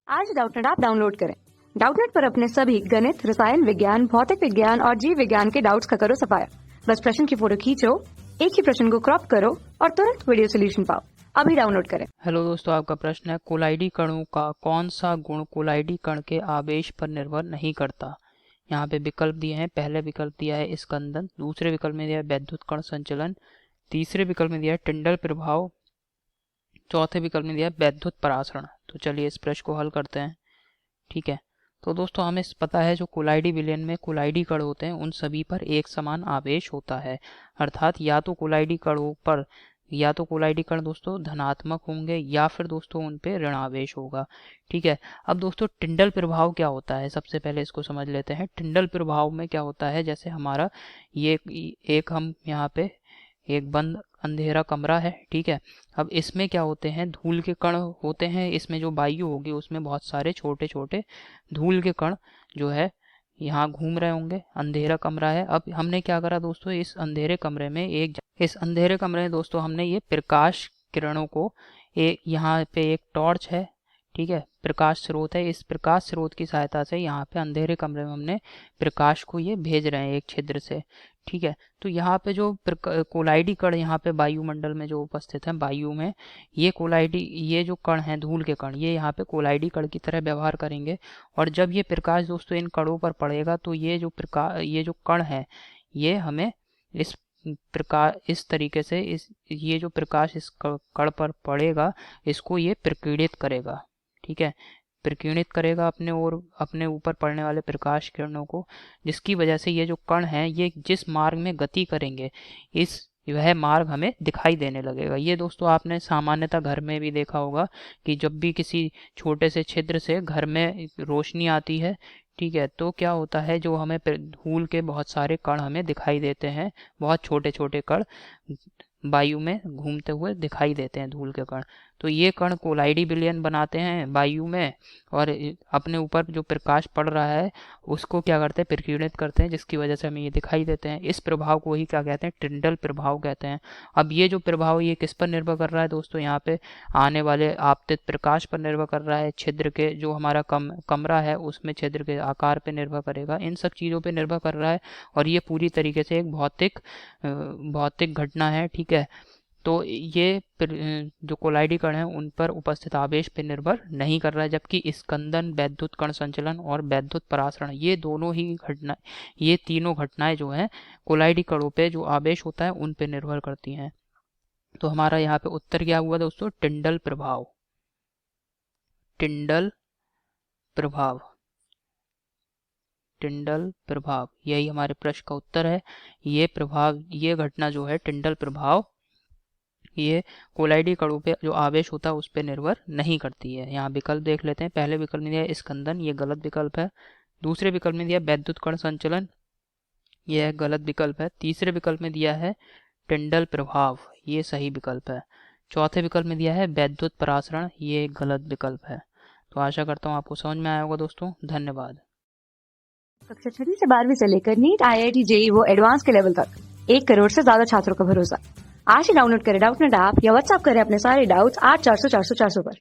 आज Doubtnut app download करें। Doubtnut पर अपने सभी गणित, रसायन विज्ञान, भौतिक विज्ञान और जीव विज्ञान के डाउट्स का करो सफाया। बस प्रश्न की फोटो खींचो, एक ही प्रश्न को क्रॉप करो और तुरंत वीडियो सोल्यूशन पाओ। अभी डाउनलोड करें। हेलो दोस्तों, आपका प्रश्न है कोलाइडी कणों का कौन सा गुण कोलाइडी कण के आवेश पर निर्भर नहीं करता। यहाँ पे विकल्प दिए हैं। पहले विकल्प दिया है स्कंदन, दूसरे विकल्प में दिया है वैद्युत कण संचलन, तीसरे विकल्प में दिया है टिंडल प्रभाव, चौथे विकल्प में दिया है वैद्युत परासरण। तो चलिए इस प्रश्न को हल करते हैं। ठीक है, तो दोस्तों हमें पता है जो कोलाइडी विलयन में कोलाइडी कण होते हैं उन सभी पर एक समान आवेश होता है। अर्थात या तो कोलाइडी कण दोस्तों धनात्मक होंगे या फिर दोस्तों उन पे ऋण आवेश होगा। ठीक है, अब दोस्तों टिंडल प्रभाव क्या होता है, सबसे पहले इसको समझ लेते हैं। टिंडल प्रभाव में क्या होता है, जैसे हमारा ये एक हम यहाँ पे एक बंद अंधेरा कमरा है। ठीक है, अब इसमें क्या होते हैं, धूल के कण होते हैं। इसमें जो वायु होगी उसमें बहुत सारे छोटे छोटे धूल के कण जो है यहाँ घूम रहे होंगे। अंधेरा कमरा है। अब हमने क्या करा दोस्तों, इस अंधेरे कमरे में दोस्तों हमने ये प्रकाश किरणों को यहाँ पे एक टॉर्च है, ठीक है, प्रकाश स्रोत है। इस प्रकाश स्रोत की सहायता से यहाँ पे अंधेरे कमरे में हमने प्रकाश को ये भेज रहे हैं एक छिद्र से। ठीक है, तो यहाँ पे जो कोलाइडी कण यहाँ पे वायुमंडल में जो उपस्थित है, वायु में ये जो कण हैं, धूल के कण, ये यहाँ पे कोलाइडी कण की तरह व्यवहार करेंगे। और जब ये प्रकाश दोस्तों इन कणों पर पड़ेगा तो ये जो कण है ये हमें इस तरीके से ये जो प्रकाश इस कण पर पड़ेगा इसको ये प्रकीर्णित करेगा। ठीक है, प्रकीर्णित करेगा अपने ऊपर पड़ने वाले प्रकाश किरणों को, जिसकी वजह से ये जो कण हैं ये जिस मार्ग में गति करेंगे वह मार्ग हमें दिखाई देने लगेगा। ये दोस्तों आपने सामान्यतः घर में भी देखा होगा कि जब भी किसी छोटे से छिद्र से घर में रोशनी आती है, ठीक है, तो क्या होता है, जो हमें धूल के बहुत सारे कण हमें दिखाई देते हैं, बहुत छोटे छोटे कण वायु में घूमते हुए दिखाई देते हैं, धूल के कण। तो ये कण कोलाइडी विलयन बनाते हैं वायु में और अपने ऊपर जो प्रकाश पड़ रहा है उसको क्या करते हैं, प्रकीर्णित करते हैं, जिसकी वजह से हमें ये दिखाई देते हैं। इस प्रभाव को ही क्या कहते हैं, टिंडल प्रभाव कहते हैं। अब ये जो प्रभाव ये किस पर निर्भर कर रहा है दोस्तों, यहाँ पे आने वाले आपतित प्रकाश पर निर्भर कर रहा है, छिद्र के जो हमारा कमरा है उसमें छिद्र के आकार पर निर्भर करेगा, इन सब चीज़ों पर निर्भर कर रहा है। और ये पूरी तरीके से एक भौतिक घटना है। ठीक है, तो ये जो कोलाइडी कण है उन पर उपस्थित आवेश पर निर्भर नहीं कर रहा है, जबकि स्कंदन, वैद्युत कण संचलन और वैद्युत परासरण ये तीनों घटनाएं जो हैं कोलाइडी कणों पे जो आवेश होता है उन पे निर्भर करती हैं। तो हमारा यहाँ पे उत्तर क्या हुआ दोस्तों, टिंडल प्रभाव। टिंडल प्रभाव यही हमारे प्रश्न का उत्तर है। ये घटना जो है टिंडल प्रभाव, ये कोलाइडी कणों पे जो आवेश होता है उस पर निर्भर नहीं करती है। यहाँ विकल्प देख लेते हैं। पहले विकल्प में दिया स्कंदन, ये गलत विकल्प है। दूसरे विकल्प में दिया वैद्युत कण संचलन, यह गलत विकल्प है। तीसरे विकल्प में दिया है टिंडल प्रभाव, ये सही विकल्प है। चौथे विकल्प में दिया है वैद्युत परासरण, ये गलत विकल्प है। तो आशा करता हूँ आपको समझ में आया होगा दोस्तों। धन्यवाद। कक्षा 6 से 12वीं से लेकर नीट, IIT, JEE वो एडवांस के लेवल तक 1 करोड़ से ज्यादा छात्रों का भरोसा। आज ही डाउनलोड करें डाउटनेट ऐप या व्हाट्सएप करें अपने सारे डाउट्स 8400 400 400 पर।